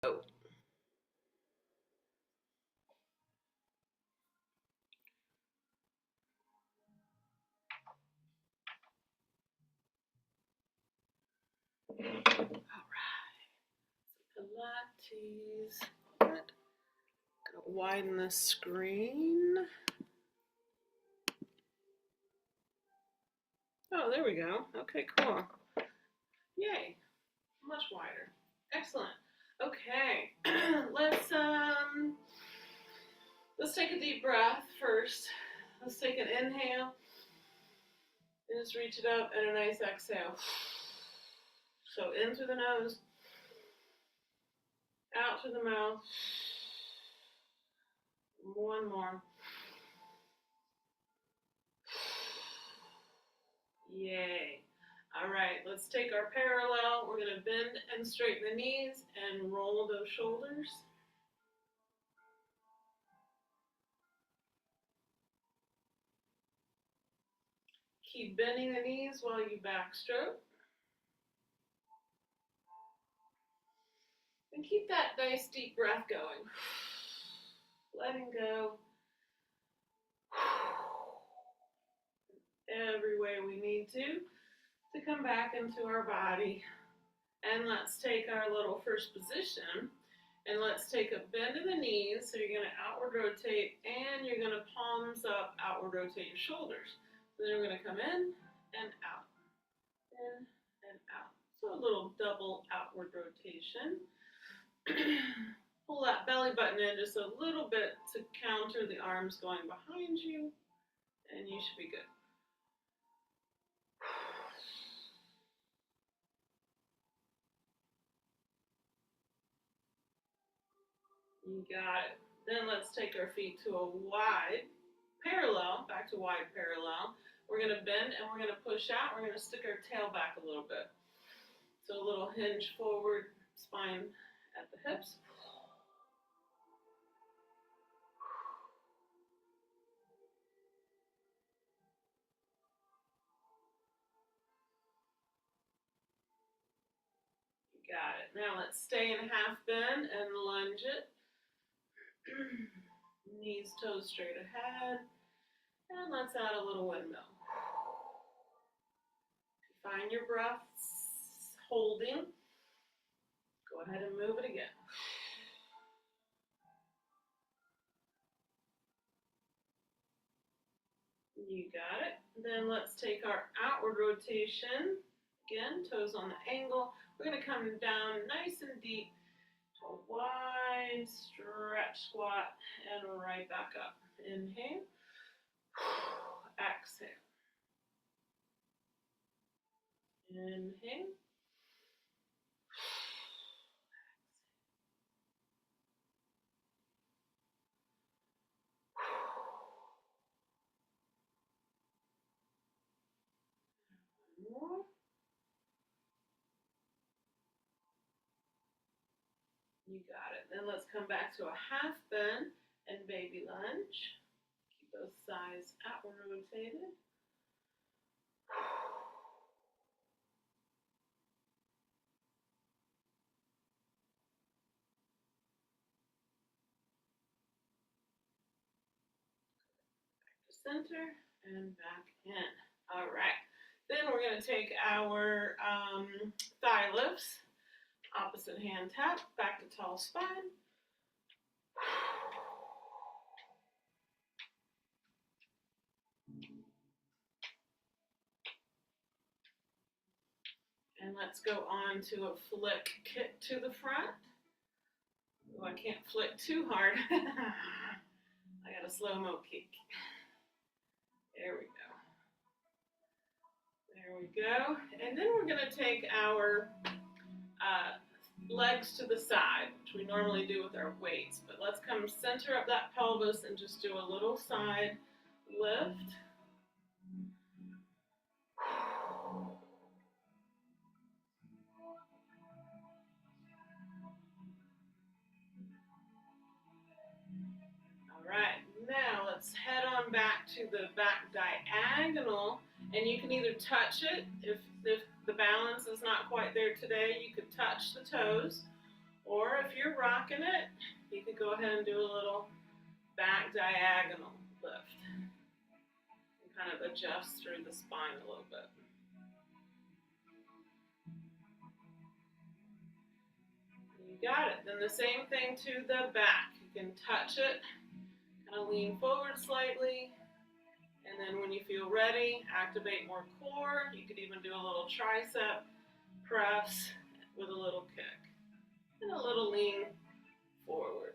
Oh. All right. Pilates. Gonna widen the screen. Oh, there we go. Okay, cool. Yay. Much wider. Excellent. Okay. let's take a deep breath first. Let's take an inhale. And just reach it up and a nice exhale. So in through the nose, out through the mouth. One more. Yay. All right, let's take our parallel. We're going to bend and straighten the knees and roll those shoulders. Keep bending the knees while you backstroke. And keep that nice deep breath going. Letting go. Every way we need to come back into our body. And let's take our little first position. And let's take a bend in the knees. So you're going to outward rotate and you're going to palms up, outward rotate your shoulders. So then we're going to come in and out. In and out. So a little double outward rotation. Pull that belly button in just a little bit to counter the arms going behind you. And you should be good. You got it. Then let's take our feet to a wide parallel, back to wide parallel. We're going to bend and we're going to push out. We're going to stick our tail back a little bit. So a little hinge forward, spine at the hips. You got it. Now let's stay in half bend and lunge it. Knees, toes straight ahead. And let's add a little windmill. Find your breaths, holding. Go ahead and move it again. You got it. Then let's take our outward rotation. Again, toes on the angle. We're going to come down nice and deep to a wide stretch squat and right back up. Inhale. Exhale. Inhale. More. You got it. Then let's come back to a half bend and baby lunge. Keep those thighs outward rotated. Center and back in. All right. Then we're going to take our thigh lifts, opposite hand tap, back to tall spine. And let's go on to a flick kick to the front. Oh, I can't flick too hard. I got a slow-mo kick. There we go. There we go. And then we're going to take our legs to the side, which we normally do with our weights. But let's come center up that pelvis and just do a little side lift. All right, now let's head on back to the back diagonal, and you can either touch it if the balance is not quite there today. You could touch the toes, Or if you're rocking it, you could go ahead and do a little back diagonal lift and kind of adjust through the spine a little bit. You got it. Then the same thing to the back. You can touch it, kind of lean forward slightly, and then when you feel ready, activate more core. You could even do a little tricep press with a little kick and a little lean forward.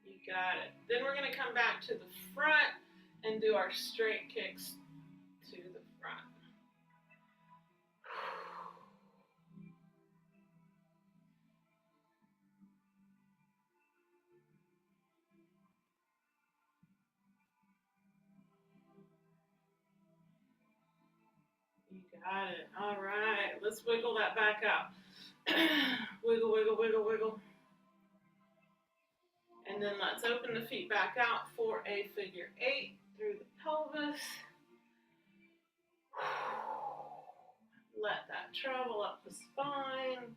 You got it. Then we're going to come back to the front and do our straight kicks to the front. You got it. All right. Let's wiggle that back out. Wiggle, wiggle, wiggle, wiggle. And then let's open the feet back out for a figure 8 through the pelvis. Let that travel up the spine,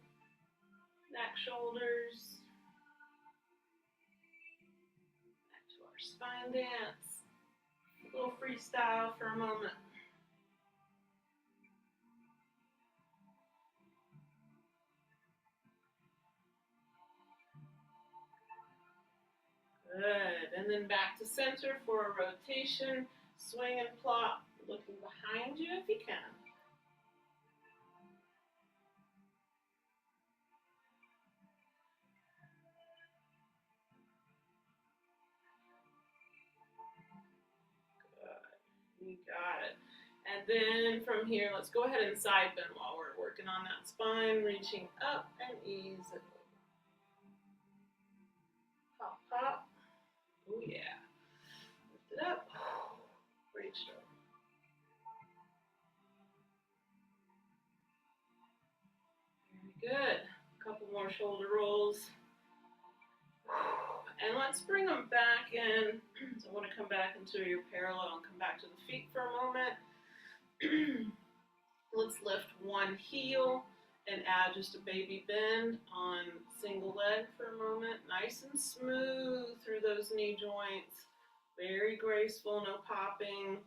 neck, shoulders. Back to our spine dance. A little freestyle for a moment. Good. And then back to center for a rotation. Swing and plop, looking behind you if you can. Good. You got it. And then from here, let's go ahead and side bend while we're working on that spine, reaching up and ease it. Pop, pop. Oh yeah. Lift it up. Reach over. Very good. A couple more shoulder rolls. And let's bring them back in. So I want to come back into your parallel and come back to the feet for a moment. Let's lift one heel and add just a baby bend on single leg for a moment. Nice and smooth through those knee joints. Very graceful, no popping.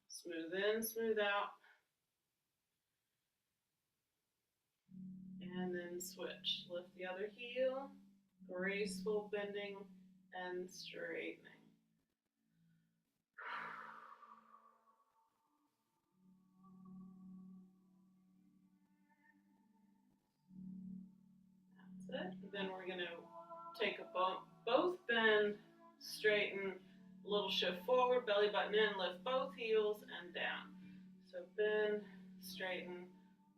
Smooth in, smooth out. And then switch. Lift the other heel. Graceful bending and straightening. That's it. Then we're going to take a bump, both bend, straighten, a little shift forward, belly button in, lift both heels and down. So bend, straighten,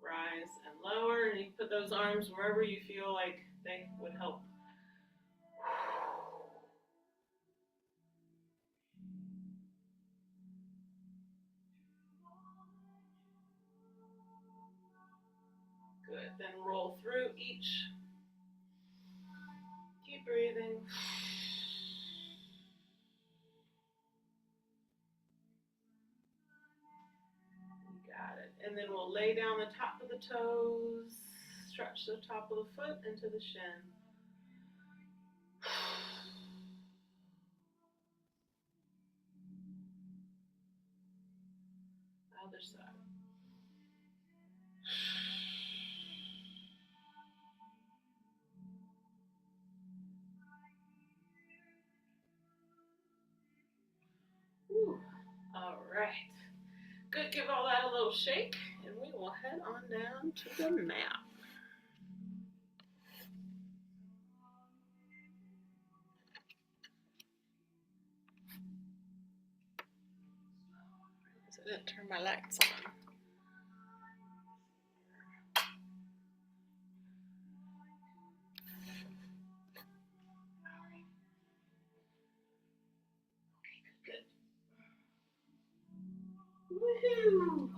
rise and lower, and you can put those arms wherever you feel like they would help. Good. Then roll through each. Keep breathing. You got it. And then we'll lay down the top of the toes, stretch the top of the foot into the shin. Other side. Whew. All right. Good. Give all that a little shake, and we will head on down to the mat. I didn't turn my lights on. Good. Woohoo!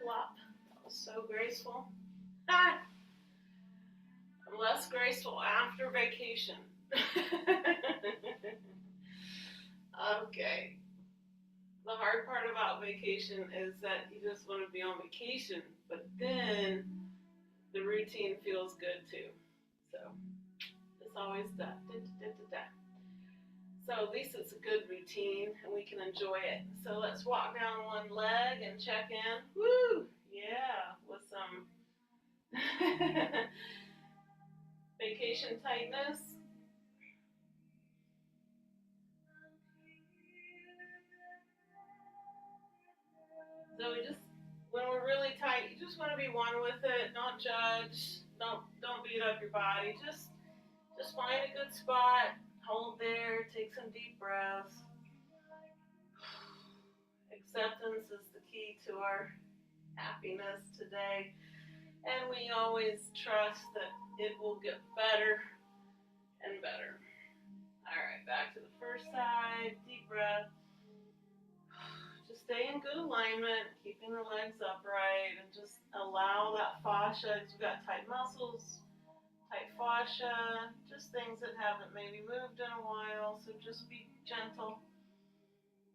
Plop. That was so graceful. Ah! grateful after vacation. Okay. The hard part about vacation is that you just want to be on vacation, but then the routine feels good too. So it's always that. So at least it's a good routine and we can enjoy it. So let's walk down one leg and check in. Woo! Yeah, with some vacation tightness. So we just, when we're really tight, you just want to be one with it. Don't judge. Don't beat up your body. Just find a good spot. Hold there. Take some deep breaths. Acceptance is the key to our happiness today. And we always trust that it will get better and better. All right, back to the first side. Deep breath. Just stay in good alignment, keeping the legs upright, and just allow that fascia. We've got tight muscles, tight fascia, just things that haven't maybe moved in a while. So just be gentle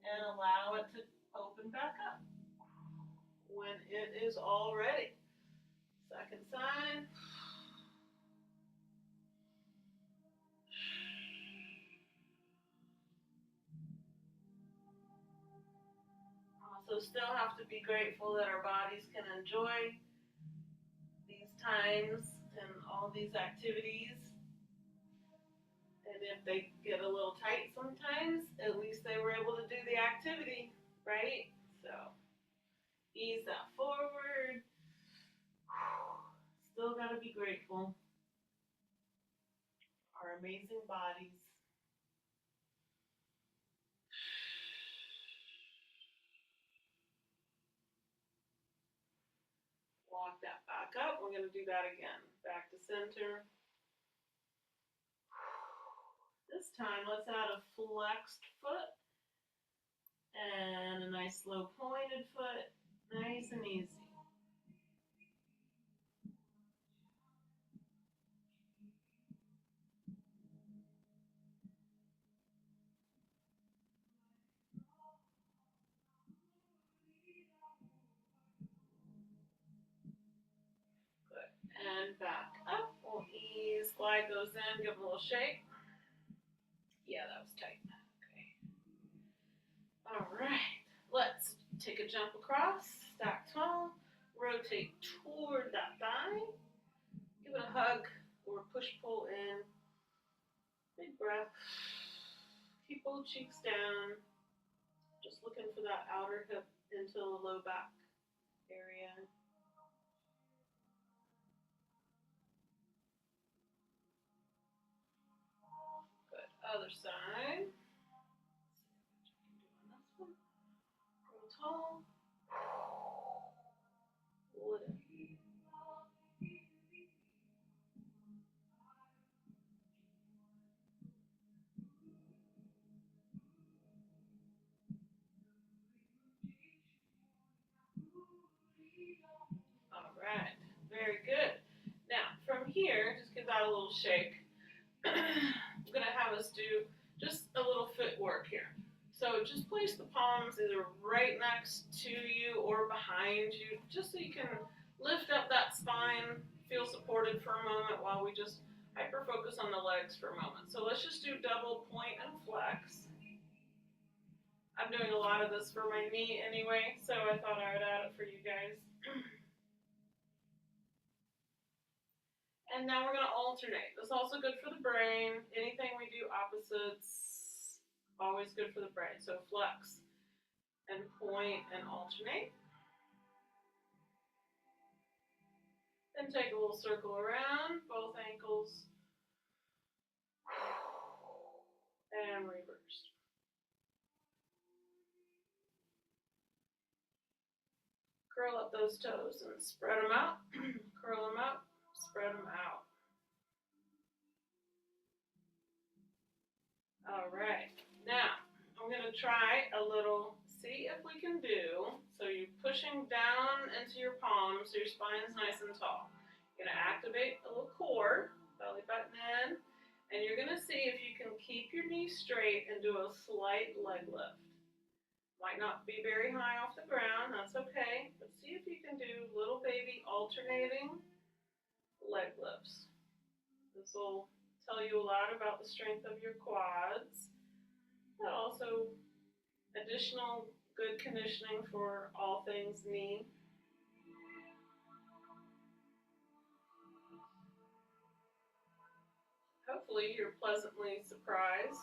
and allow it to open back up when it is all ready. Second side. Also still have to be grateful that our bodies can enjoy these times and all these activities. And if they get a little tight sometimes, at least they were able to do the activity, right? So ease that forward. Still got to be grateful. Our amazing bodies. Walk that back up. We're going to do that again. Back to center. This time, let's add a flexed foot and a nice low pointed foot. Nice and easy. Good. And back up. We'll ease. Glide those in. Give them a little shake. Yeah, that was tight. Okay. All right. Let's take a jump across. Stack tall. Rotate toward that thigh. Give it a hug or push pull in. Big breath. Keep both cheeks down. Just looking for that outer hip into the low back area. Good. Other side. Grow tall. Lift. All right. Very good. Now, from here, just give that a little shake. I'm going to have us do just a little footwork here. So just place the palms either right next to you or behind you, just so you can lift up that spine, feel supported for a moment while we just hyper focus on the legs for a moment. So let's just do double point and flex. I'm doing a lot of this for my knee anyway, so I thought I would add it for you guys. And now we're going to alternate. This is also good for the brain. Anything we do opposites, always good for the brain. So flex and point and alternate. Then take a little circle around, both ankles. And reverse. Curl up those toes and spread them out. Curl them up, spread them out. All right. Now, I'm going to try a little, see if we can do, so you're pushing down into your palms so your spine is nice and tall. You're going to activate a little core, belly button in, and you're going to see if you can keep your knees straight and do a slight leg lift. Might not be very high off the ground, that's okay, but see if you can do little baby alternating leg lifts. This will tell you a lot about the strength of your quads, but also additional good conditioning for all things knee. Hopefully you're pleasantly surprised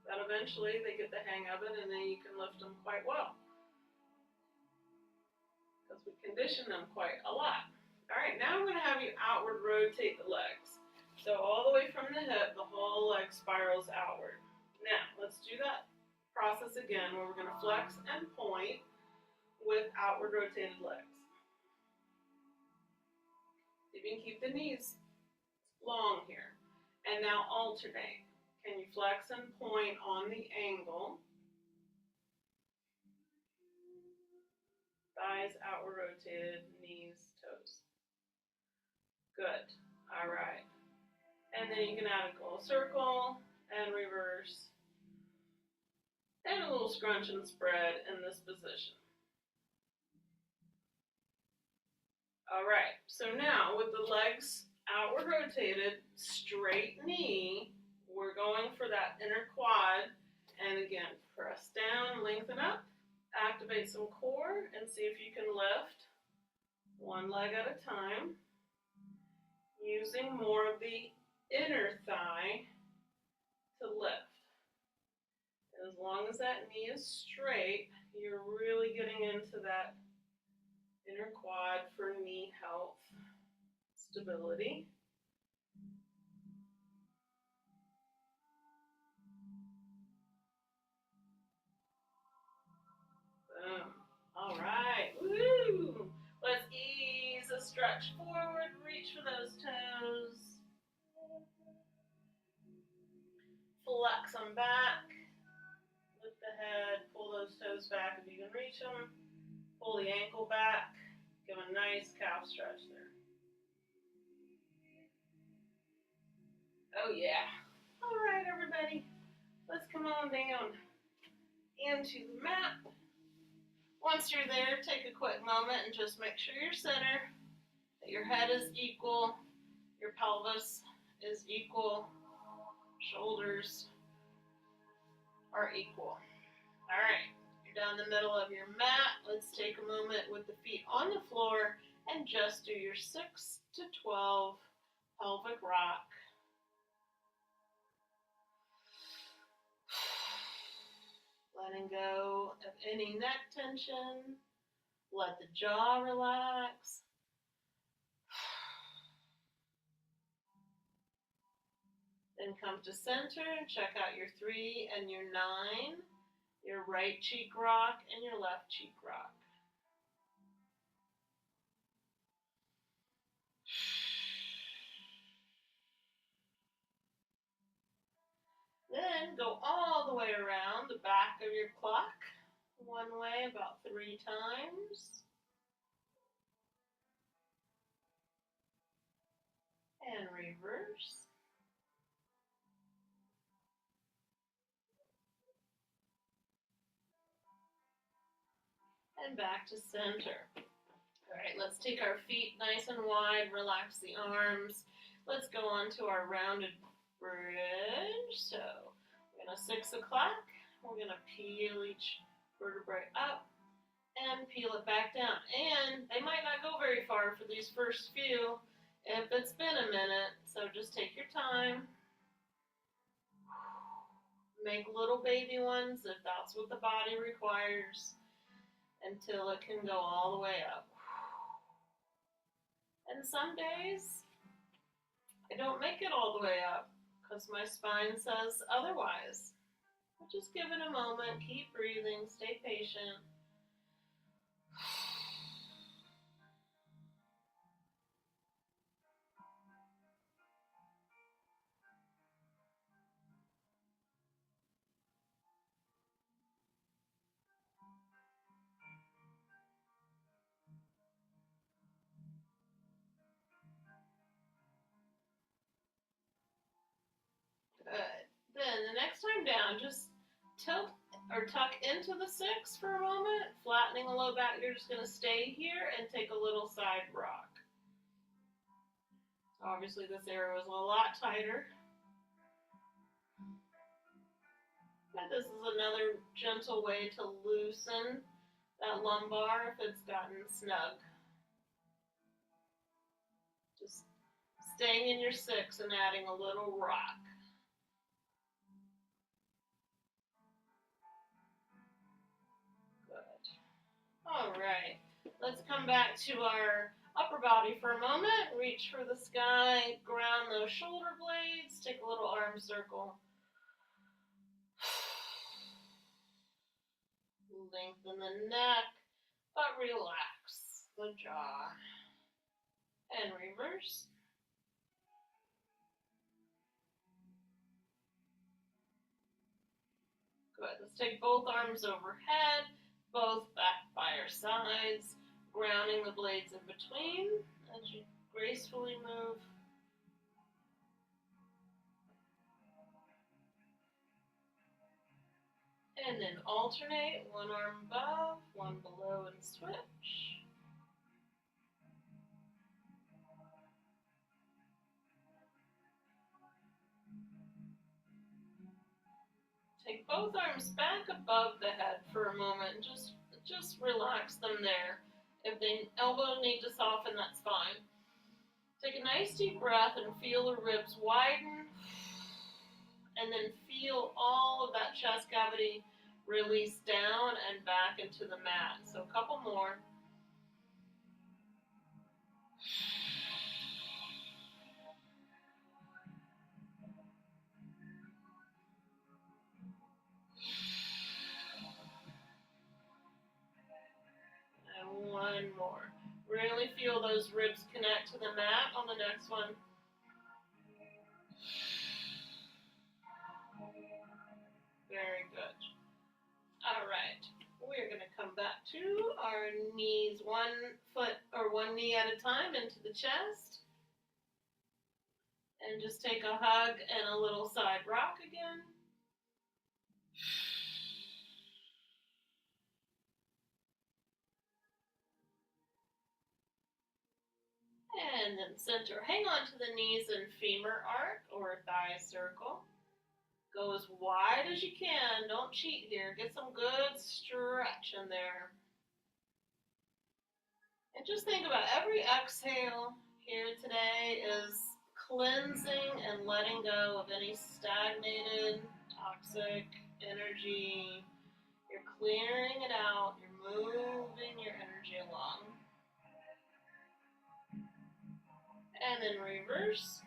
that eventually they get the hang of it and then you can lift them quite well. Because we condition them quite a lot. Alright, now I'm going to have you outward rotate the legs. So all the way from the hip, the whole leg spirals outward. Now, let's do that process again where we're going to flex and point with outward rotated legs. You can keep the knees long here. And now alternate. Can you flex and point on the angle? Thighs outward rotated, knees, toes. Good. All right. And then you can add a little circle and reverse. And a little scrunch and spread in this position. All right. So now with the legs outward rotated, straight knee, we're going for that inner quad. And again, press down, lengthen up, activate some core, and see if you can lift one leg at a time, using more of the inner thigh to lift. And as long as that knee is straight, you're really getting into that inner quad for knee health, stability. Boom. All right. Woo! Let's ease a stretch forward. Reach for those toes. Flex them back. Lift the head. Pull those toes back if you can reach them. Pull the ankle back. Give a nice calf stretch there. Oh yeah. All right, everybody. Let's come on down into the mat. Once you're there, take a quick moment and just make sure you're center, that your head is equal, your pelvis is equal, shoulders are equal. All right, you're down the middle of your mat. Let's take a moment with the feet on the floor and just do your 6 to 12 pelvic rock. Letting go of any neck tension. Let the jaw relax. Then come to center and check out your 3 and your 9, your right cheek rock and your left cheek rock. Then go all the way around the back of your clock, one way about 3 times. And reverse. And back to center. All right, let's take our feet nice and wide, relax the arms. Let's go on to our rounded bridge. So we're going to 6 o'clock. We're going to peel each vertebrae up and peel it back down. And they might not go very far for these first few if it's been a minute, so just take your time. Make little baby ones if that's what the body requires until it can go all the way up. And some days I don't make it all the way up because my spine says otherwise. But just give it a moment, keep breathing, stay patient. down. Just tilt or tuck into the 6 for a moment, flattening the low back. You're just going to stay here and take a little side rock. Obviously, this area was a lot tighter. But this is another gentle way to loosen that lumbar if it's gotten snug. Just staying in your 6 and adding a little rock. Good. All right. Let's come back to our upper body for a moment. Reach for the sky. Ground those shoulder blades. Take a little arm circle. Lengthen the neck, but relax the jaw. And reverse. Good. Let's take both arms overhead, both back by our sides, grounding the blades in between as you gracefully move. And then alternate, one arm above, one below, and switch. Take both arms back above the head for a moment. Just relax them there. If the elbow need to soften, that's fine. Take a nice deep breath and feel the ribs widen. And then feel all of that chest cavity release down and back into the mat. So a couple more. And one more. Really feel those ribs connect to the mat on the next one. Very good. All right. We're going to come back to our knees, one knee at a time into the chest. And just take a hug and a little side rock again. And then center. Hang on to the knees and femur arc or thigh circle. Go as wide as you can. Don't cheat here. Get some good stretch in there. And just think about every exhale here today is cleansing and letting go of any stagnated, toxic energy. You're clearing it out. You're moving your energy along. And then reverse.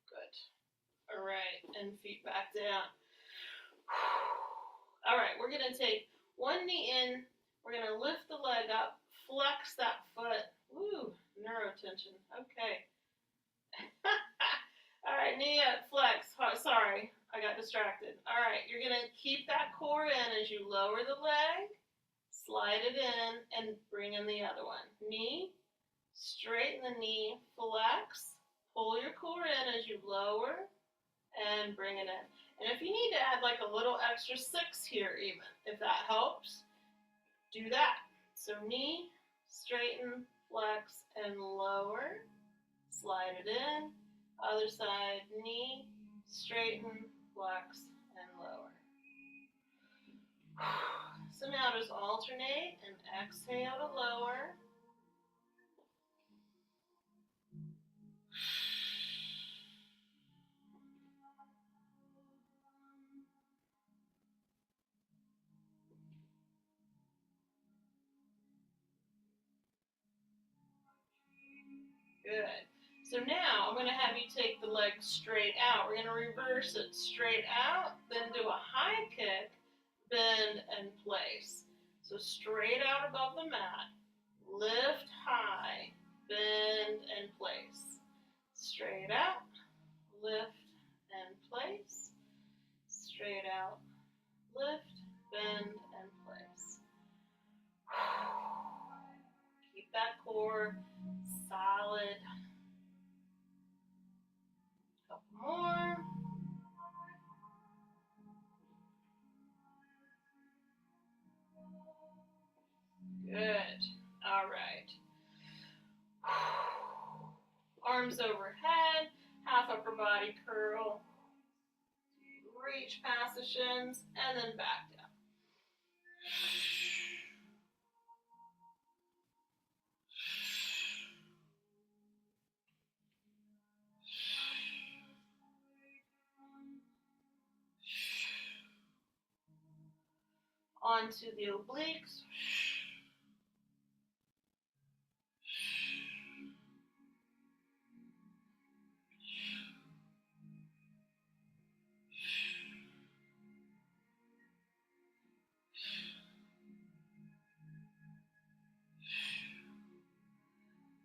Good. All right, and feet back down. All right, we're going to take one knee in. We're going to lift the leg up, flex that foot. Woo, neurotension. Okay. All right, knee up, flex. Oh, sorry, I got distracted. All right, you're going to keep that core in as you lower the leg, slide it in, and bring in the other one. Knee, straighten the knee, flex, pull your core in as you lower, and bring it in. And if you need to add like a little extra 6 here even, if that helps, do that. So knee, straighten, flex, and lower. Slide it in. Other side, knee, straighten, flex, and lower. So now just alternate and exhale to lower. Good. So now I'm going to have you take the leg straight out. We're going to reverse it straight out, then do a high kick, bend, and place. So straight out above the mat, lift high, bend, and place. Straight out, lift, and place. Straight out, lift, bend, and place. Keep that core solid. Couple more. Good. All right. Arms overhead, half upper body curl. Reach past the shins and then back down. Onto the obliques.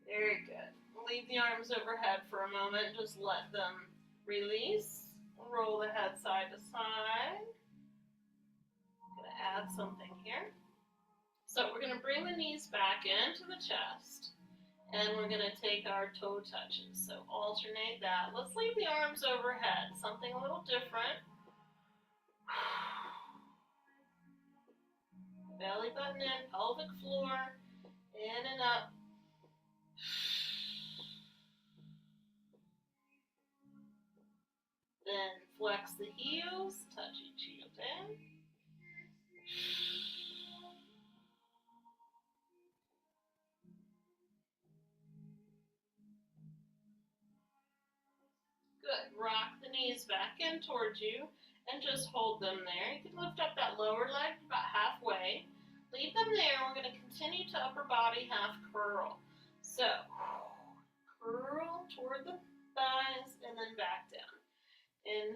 Very good. Leave the arms overhead for a moment. Just let them release. Roll the head side to side. I'm going to add something here. So we're going to bring the knees back into the chest. And we're going to take our toe touches. So alternate that. Let's leave the arms overhead. Something a little different. Belly button in, pelvic floor, in and up. Then flex the heels, touch each heel down. Good. Rock the knees back in towards you and just hold them there. You can lift up that lower leg about halfway. Leave them there. We're going to continue to upper body half curl. So, curl toward the thighs and then back down. Inhale.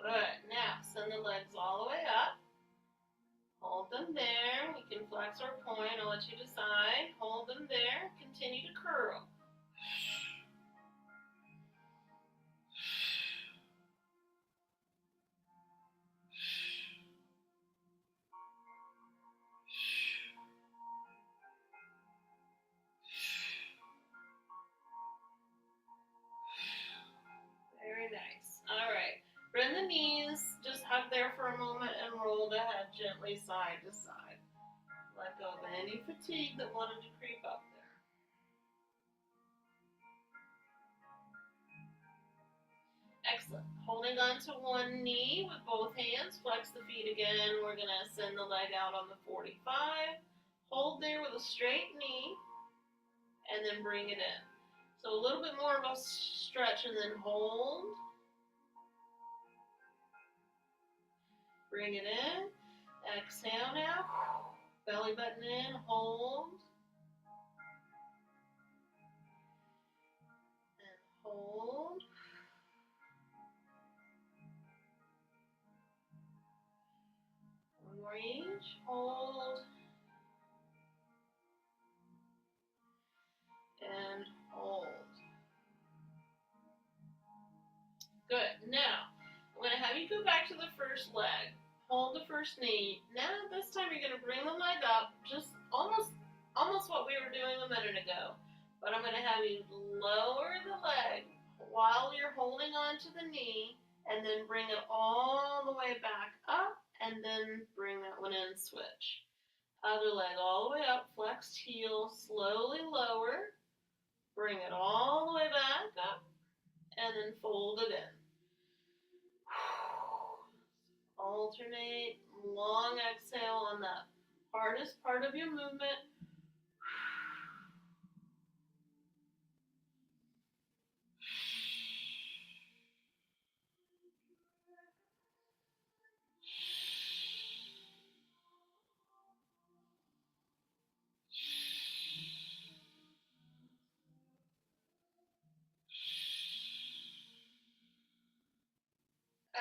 Good. Now, send the legs all the way up. Hold them there. We can flex or point. I'll let you decide. Hold them there. Continue to curl. Very nice. All right. Bend the knees. Just hug there for a moment and roll the head gently side to side. Let go of any fatigue that wanted to creep up there. Excellent. Holding on to one knee with both hands. Flex the feet again. We're going to send the leg out on the 45. Hold there with a straight knee. And then bring it in. So a little bit more of a stretch and then hold. Bring it in. Exhale now. Belly button in. Hold. And hold. One more each. Hold. And hold. Good. Now, I'm going to have you go back to the first leg. Hold the first knee. Now, this time you're going to bring the leg up, just almost what we were doing a minute ago. But I'm going to have you lower the leg while you're holding on to the knee, and then bring it all the way back up, and then bring that one in, switch. Other leg all the way up, flexed heel, slowly lower, bring it all the way back up, and then fold it in. Alternate, long exhale on the hardest part of your movement.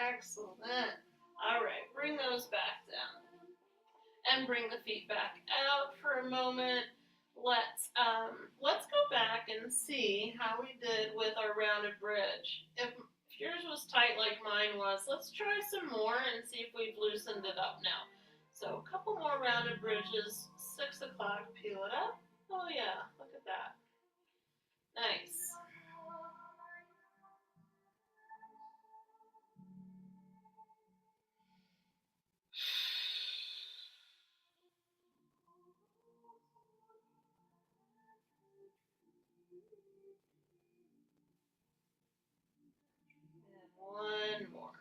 Excellent. All right, bring those back down. And bring the feet back out for a moment. Let's go back and see how we did with our rounded bridge. If yours was tight like mine was, let's try some more and see if we've loosened it up now. So a couple more rounded bridges. 6 o'clock. Peel it up. Oh yeah, look at that. Nice. And one more.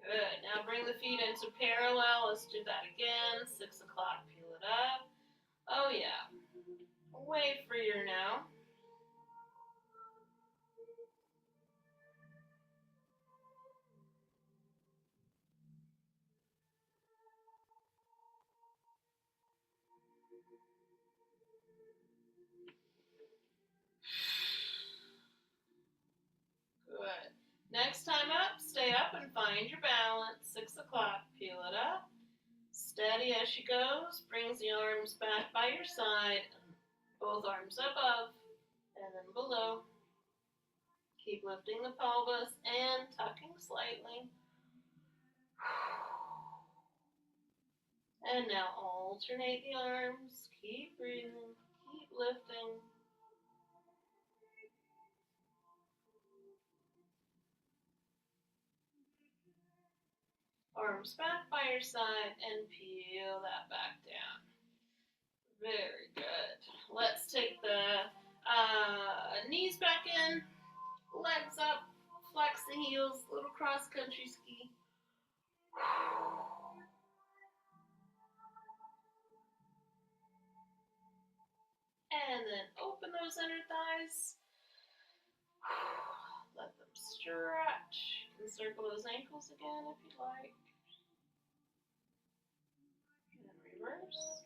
Good. Now bring the feet into parallel. Let's do that again. 6 o'clock. Peel it up. Oh yeah. Way freer now. Good. Next time up, stay up and find your balance. 6 o'clock. Peel it up. Steady as she goes. Brings the arms back by your side. Both arms above and then below. Keep lifting the pelvis and tucking slightly. And now alternate the arms. Keep breathing. Keep lifting. Arms back by your side and peel that back down. Very good. Let's take the knees back in, legs up, flex the heels, little cross country ski. And then open those inner thighs. Let them stretch. You can circle those ankles again if you'd like. And reverse.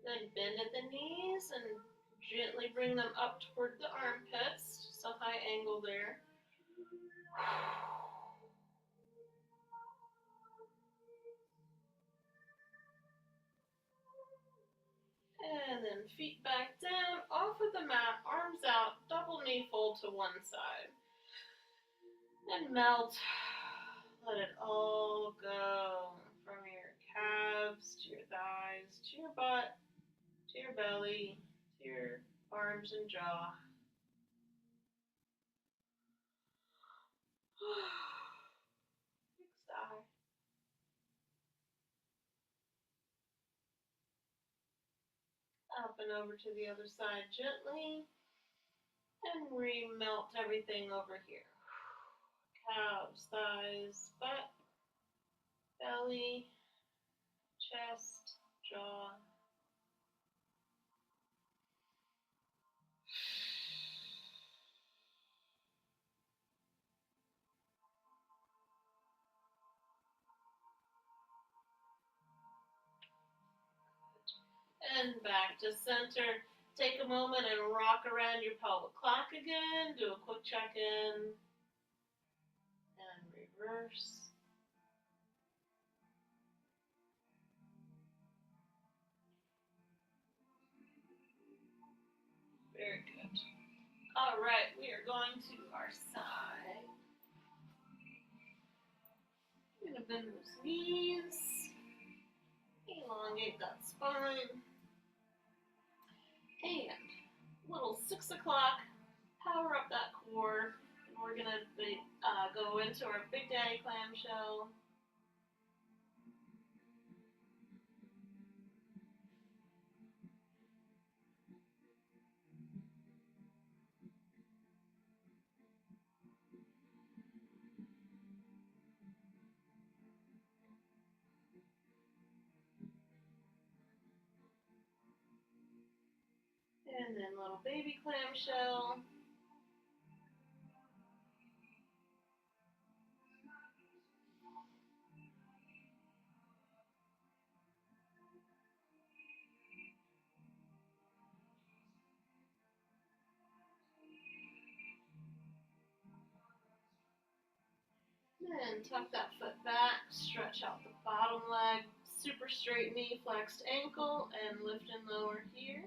Then bend at the knees and gently bring them up toward the armpits. Just a high angle there. And then feet back down, off of the mat, arms out, double knee fold to one side. And melt. Let it all go from your calves to your thighs, to your butt, to your belly, to your arms and jaw. Big sigh. Up and over to the other side gently. And remelt everything over here. Calves, thighs, butt, belly, chest, jaw. And back to center. Take a moment and rock around your pelvic clock again. Do a quick check-in. And reverse. Very good. All right, we are going to our side. I'm going to bend those knees. Elongate that spine. And little 6 o'clock, power up that core. And we're going to go into our Big Daddy clamshell. And then little baby clamshell. And tuck that foot back, stretch out the bottom leg, super straight knee, flexed ankle, and lift and lower here.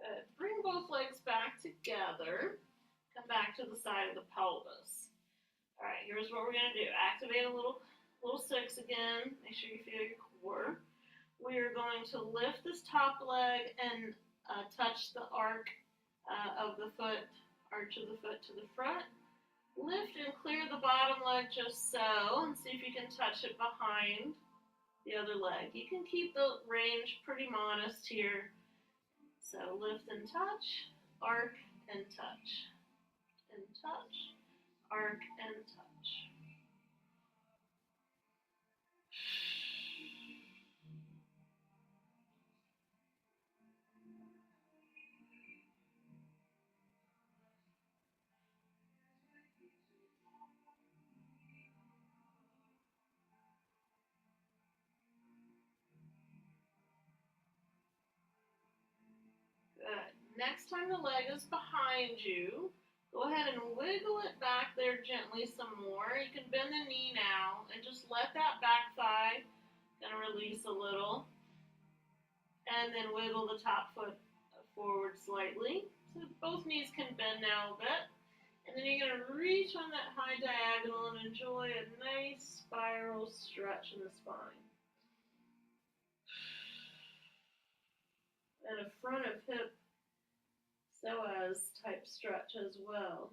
Good. Bring both legs back together. Come back to the side of the pelvis. All right, here's what we're going to do. Activate a little six again. Make sure you feel your core. We are going to lift this top leg and touch the arc of the foot, arch of the foot to the front. Lift and clear the bottom leg just so, and see if you can touch it behind the other leg. You can keep the range pretty modest here. So lift and touch, arc and touch, and touch, arc and touch. Good. Next time the leg is behind you, go ahead and wiggle it back there gently some more. You can bend the knee now and just let that back thigh kind of release a little. And then wiggle the top foot forward slightly. So both knees can bend now a bit. And then you're going to reach on that high diagonal and enjoy a nice spiral stretch in the spine. And a front of hip psoas type stretch as well.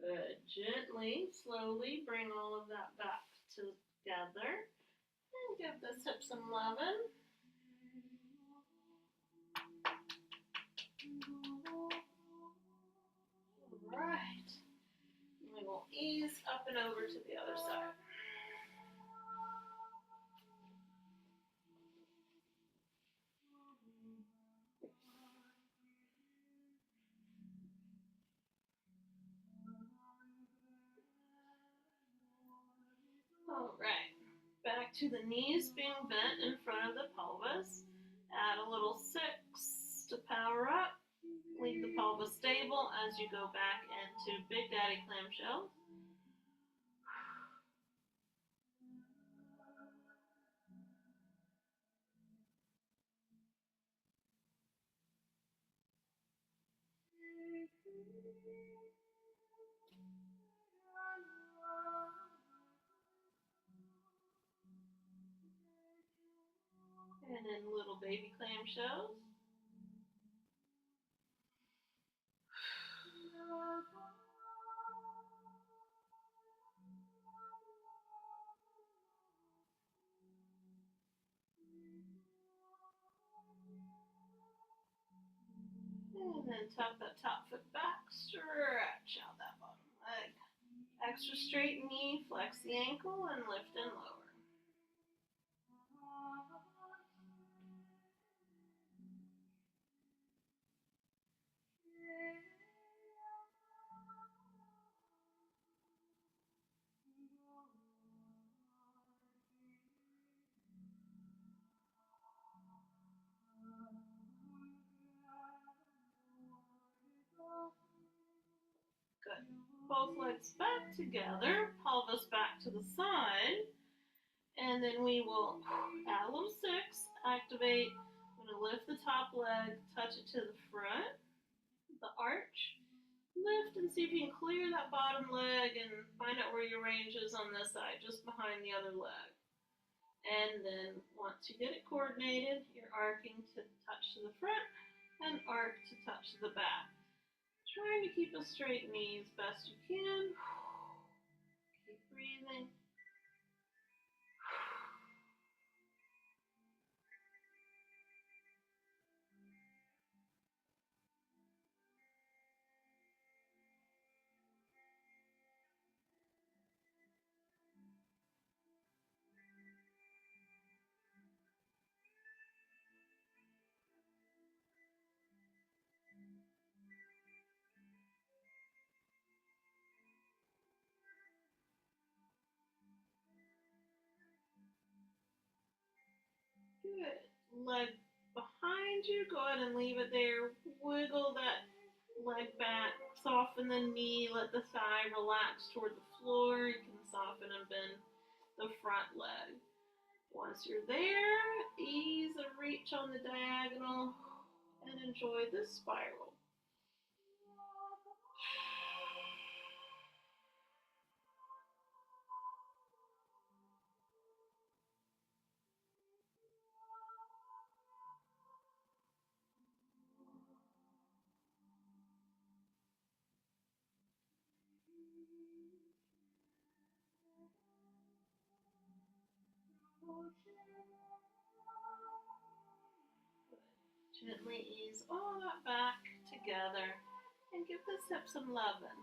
Good. Gently, slowly bring all of that back together. And give this hip some loving. Alright. We will ease up and over to the other side. Alright, back to the knees being bent in front of the pelvis. Add a little six to power up. Leave the pelvis stable as you go back into Big Daddy clamshell. And then little baby clamshells. And then tuck that top foot back, stretch out that bottom leg. Extra straight knee, flex the ankle, and lift and lower. Good. Both legs back together, pelvis back to the side. And then we will add a little six, activate. I'm going to lift the top leg, touch it to the front, the arch. Lift and see if you can clear that bottom leg and find out where your range is on this side, just behind the other leg. And then once you get it coordinated, you're arcing to touch to the front and arc to touch to the back. Trying to keep a straight knee as best you can. Keep breathing. leg behind you. Go ahead and leave it there. Wiggle that leg back, soften the knee, let the thigh relax toward the floor. You can soften and bend the front leg. Once you're there, ease a reach on the diagonal and enjoy this spiral. Gently ease all that back together and give this hip some loving.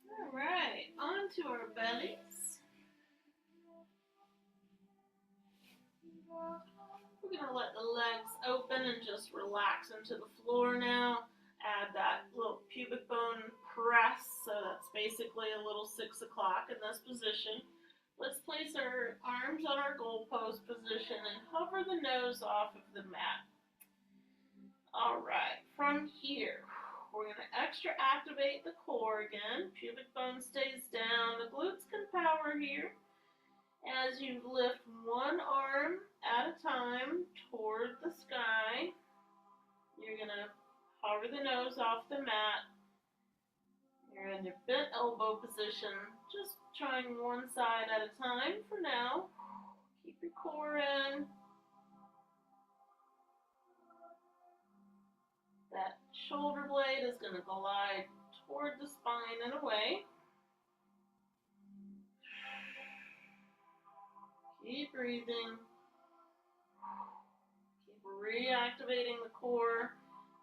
All right, onto our bellies. We're going to let the legs open and just relax into the floor now. Add that little pubic bone press, so that's basically a little 6 o'clock in this position. Let's place our arms on our goalpost position and hover the nose off of the mat. All right, from here, we're going to extra activate the core again. Pubic bone stays down. The glutes can power here. As you lift one arm at a time toward the sky, you're going to hover the nose off the mat. You're in your bent elbow position, just trying one side at a time for now. Keep your core in. That shoulder blade is going to glide toward the spine and away. Keep breathing. Keep reactivating the core,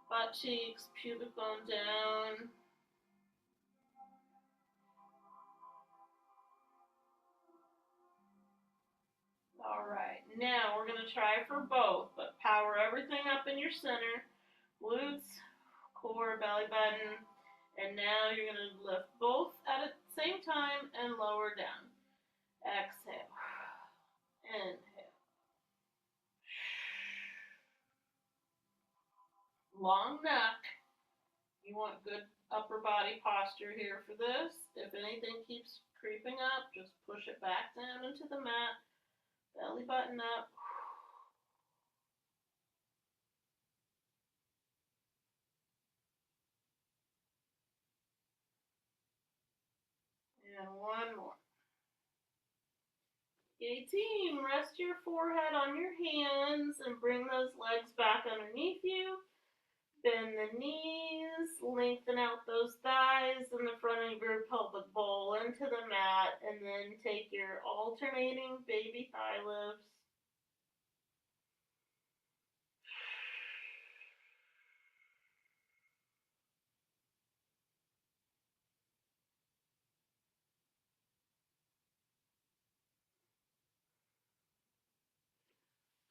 butt cheeks, pubic bone down. All right, now we're going to try for both, but power everything up in your center. Glutes, core, belly button. And now you're going to lift both at the same time and lower down. Exhale. Inhale. Long neck. You want good upper body posture here for this. If anything keeps creeping up, just push it back down into the mat. Belly button up. And one more. Okay, team, rest your forehead on your hands and bring those legs back underneath you. Bend the knees, lengthen out those thighs in the front of your pelvic bowl into the mat, and then take your alternating baby thigh lifts.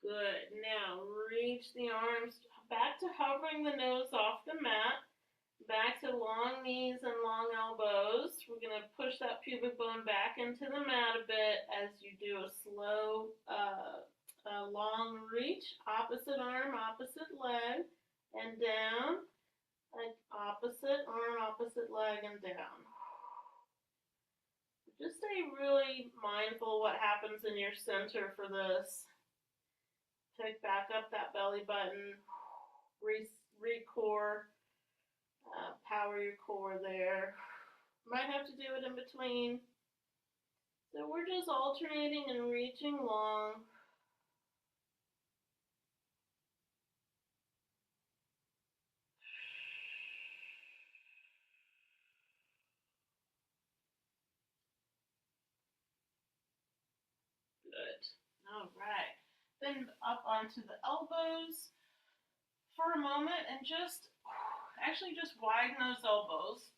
Good. Now reach the arms back to hovering the nose off the mat. Back to long knees and long elbows. We're going to push that pubic bone back into the mat a bit as you do a slow, long reach. Opposite arm, opposite leg, and down. Opposite arm, opposite leg, and down. Just stay really mindful what happens in your center for this. Take back up that belly button, re-core, power your core there. Might have to do it in between. So we're just alternating and reaching long. Good. All right. Then up onto the elbows for a moment and just widen those elbows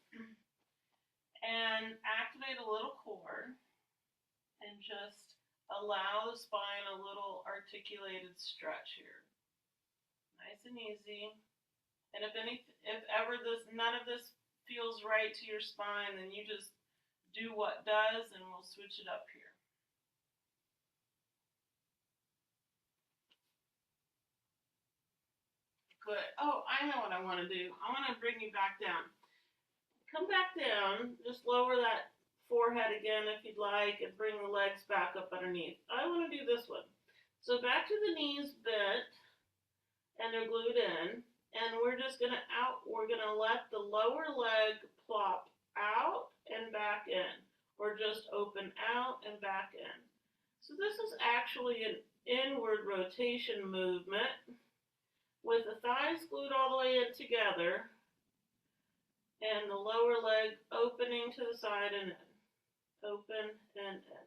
and activate a little core and just allow the spine a little articulated stretch here. Nice and easy. And if ever none of this feels right to your spine, then you just do what does, and we'll switch it up here. Good. Oh, I know what I want to do. I want to bring you back down. Come back down. Just lower that forehead again if you'd like, and bring the legs back up underneath. I want to do this one. So back to the knees bent, and they're glued in. And we're just going to we're going to let the lower leg plop out and back in, or just open out and back in. So this is actually an inward rotation movement with the thighs glued all the way in together and the lower leg opening to the side and in. Open and in.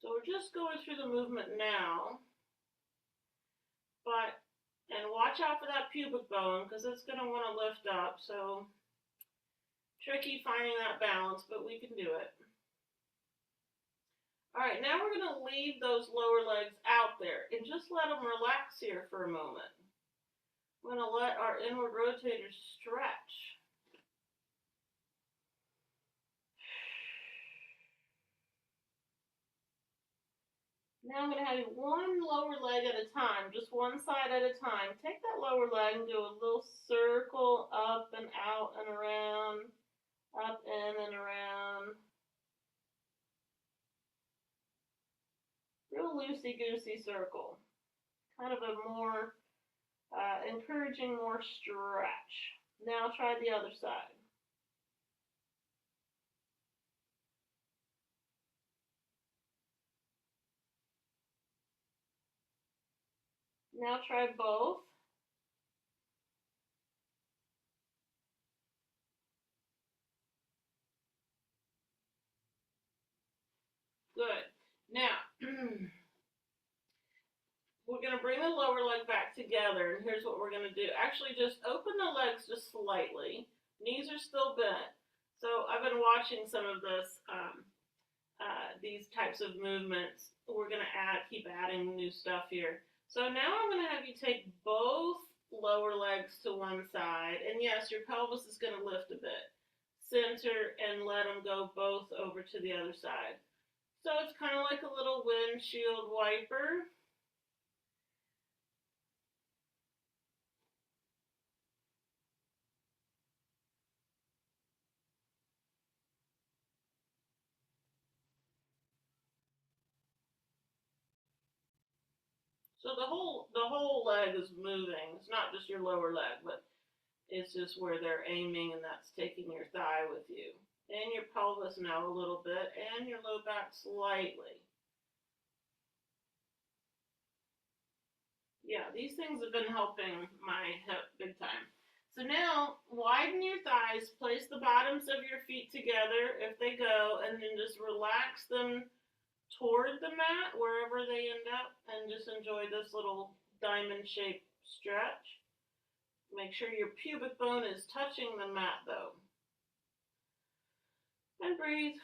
So we're just going through the movement now, and watch out for that pubic bone because it's going to want to lift up. So tricky finding that balance, but we can do it. All right, now we're going to leave those lower legs out there and just let them relax here for a moment. We're going to let our inward rotators stretch. Now I'm going to have you one lower leg at a time, just one side at a time. Take that lower leg and do a little circle up and out and around, up in and around. Real loosey-goosey circle. Kind of a more encouraging more stretch. Now try the other side. Now try both. Good. Now, we're going to bring the lower leg back together, and here's what we're going to do. Actually, just open the legs just slightly. Knees are still bent. So I've been watching some of this, these types of movements. We're going to keep adding new stuff here. So now I'm going to have you take both lower legs to one side, and yes, your pelvis is going to lift a bit. Center and let them go both over to the other side. So it's kind of like a little windshield wiper. So the whole leg is moving. It's not just your lower leg, but it's just where they're aiming, and that's taking your thigh with you. And your pelvis now a little bit, and your low back slightly. Yeah, these things have been helping my hip big time. So now, widen your thighs, place the bottoms of your feet together if they go, and then just relax them toward the mat, wherever they end up, and just enjoy this little diamond-shaped stretch. Make sure your pubic bone is touching the mat, though. And breathe.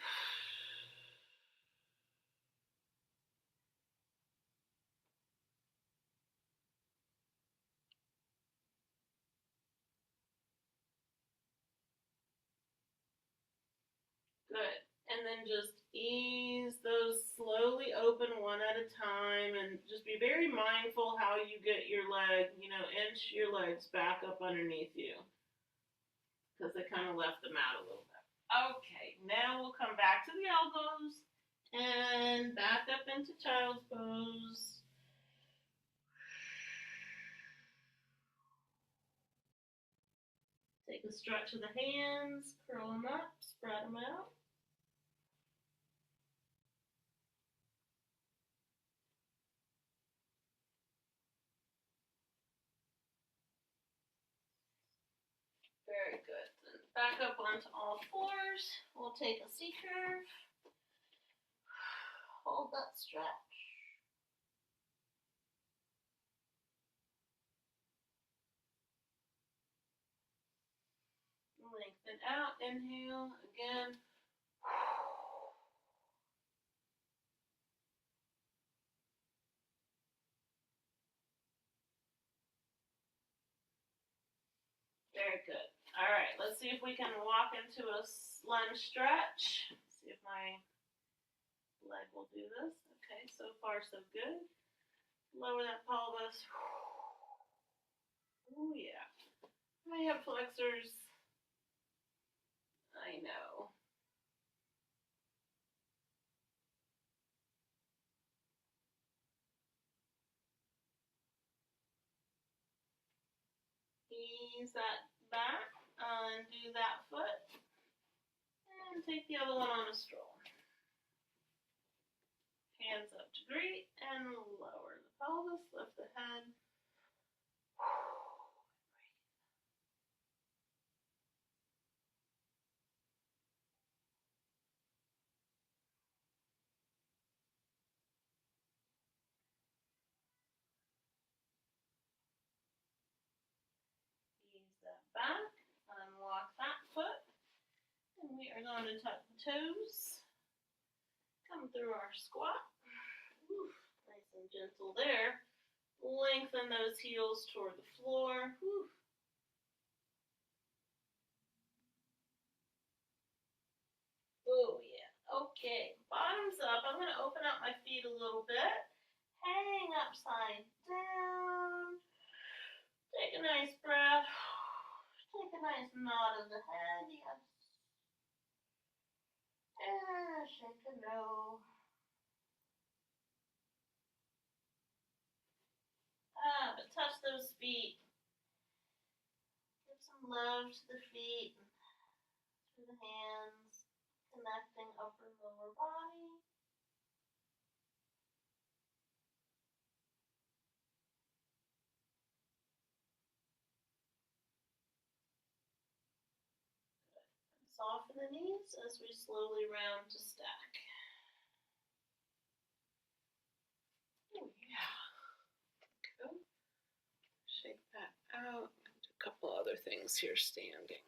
Good. And then just ease those slowly open one at a time, and just be very mindful how you get your leg, inch your legs back up underneath you, because they kind of left them out a little bit. Okay, now we'll come back to the elbows and back up into child's pose. Take a stretch of the hands, curl them up, spread them out. Very good. Then back up onto all fours. We'll take a C curve. Hold that stretch. Lengthen out. Inhale again. Very Very good. All right, let's see if we can walk into a lunge stretch. See if my leg will do this. Okay, so far so good. Lower that pelvis. Oh yeah. My hip flexors. I know. Ease that back, undo that foot, and take the other one on a stroll. Hands up to greet, and lower the pelvis, lift the head. Ease that back, unlock that foot, and we are going to tuck the toes. Come through our squat. Whew, nice and gentle there. Lengthen those heels toward the floor. Whew. Oh yeah. Okay, bottoms up. I'm going to open up my feet a little bit. Hang upside down. Take a nice breath. Take a nice nod of the head. Yes. And shake a no. But touch those feet. Give some love to the feet, to the hands, connecting upper and lower body. Soften the knees as we slowly round to stack. Oh yeah. Go. Shake that out. Do a couple other things here standing.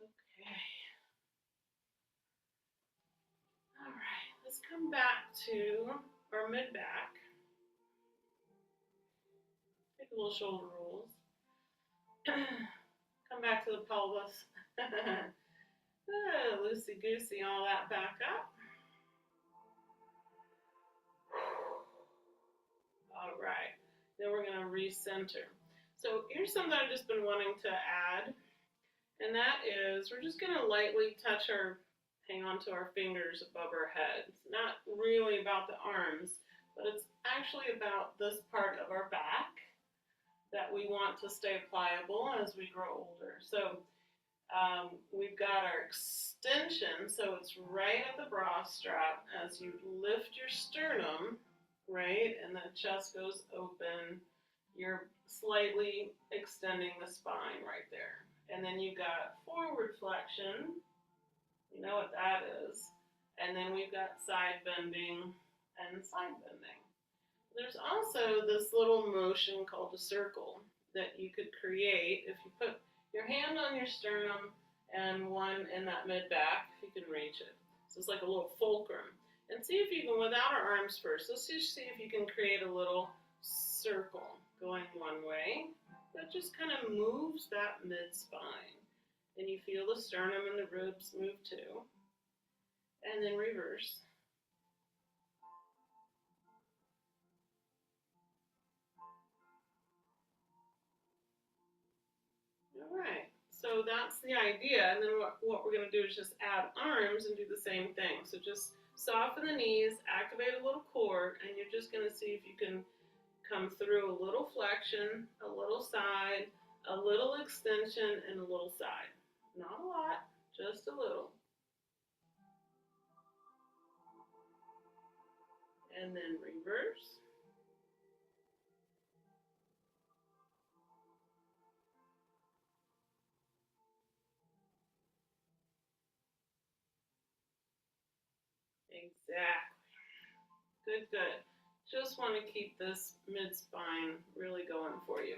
Okay. All right. Let's come back to our mid back. Take a little shoulder rolls. Come back to the pelvis. Loosey goosey, all that back up. All right, then we're going to recenter. So here's something I've just been wanting to add, and that is we're just going to lightly touch hang on to our fingers above our head. It's not really about the arms, but it's actually about this part of our back that we want to stay pliable as we grow older. So we've got our extension, so it's right at the bra strap as you lift your sternum, right, and the chest goes open. You're slightly extending the spine right there. And then you've got forward flexion, you know what that is. And then we've got side bending and side bending. There's also this little motion called a circle that you could create if you put your hand on your sternum and one in that mid back, if you can reach it. So it's like a little fulcrum. And see if you can, without our arms first, let's just see if you can create a little circle going one way that just kind of moves that mid spine. And you feel the sternum and the ribs move too. And then reverse. All right, so that's the idea. And then what we're going to do is just add arms and do the same thing. So just soften the knees, activate a little core, and you're just going to see if you can come through a little flexion, a little side, a little extension, and a little side. Not a lot, just a little. And then reverse. Exactly. Good, good. Just want to keep this mid-spine really going for you.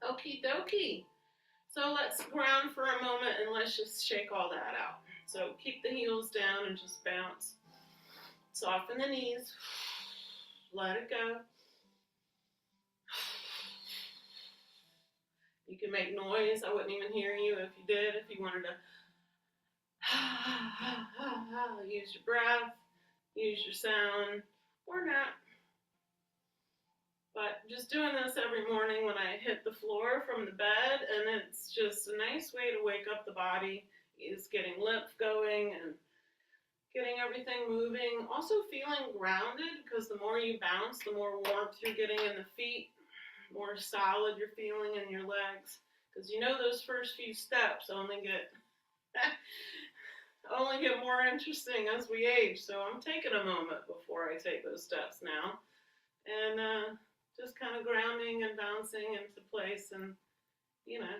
Okie dokie. So let's ground for a moment and let's just shake all that out. So keep the heels down and just bounce. Soften the knees. Let it go. You can make noise. I wouldn't even hear you if you did. If you wanted to use your breath, use your sound, or not. But just doing this every morning when I hit the floor from the bed, and it's just a nice way to wake up the body, is getting lymph going and getting everything moving. Also feeling grounded, because the more you bounce, the more warmth you're getting in the feet, more solid you're feeling in your legs. Because you know those first few steps only get more interesting as we age. So I'm taking a moment before I take those steps now, and just kind of grounding and bouncing into place, and you know,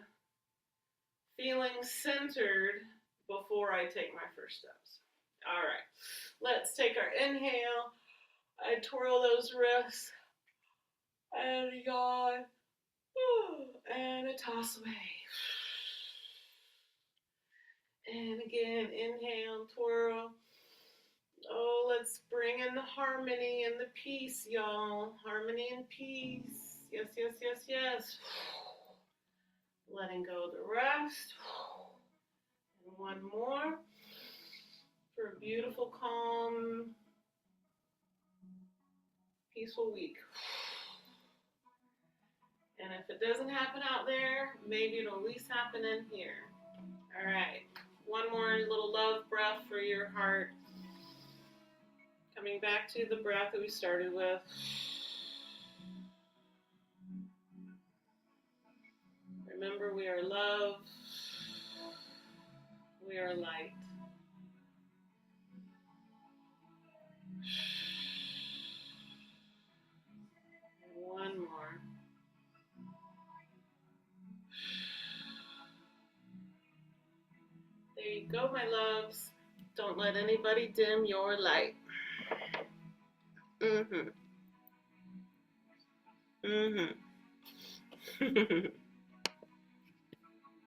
feeling centered before I take my first steps. All right, let's take our inhale. I twirl those wrists and yawn, and a toss away. And again, inhale, twirl. Oh, let's bring in the harmony and the peace, y'all. Harmony and peace. Yes, yes, yes, yes. Letting go of the rest. And one more for a beautiful, calm, peaceful week. And if it doesn't happen out there, maybe it'll at least happen in here. All right. One more little love breath for your heart. Coming back to the breath that we started with. Remember, we are love. We are light. And one more. There you go, my loves. Don't let anybody dim your light. Mm-hmm. Mm-hmm.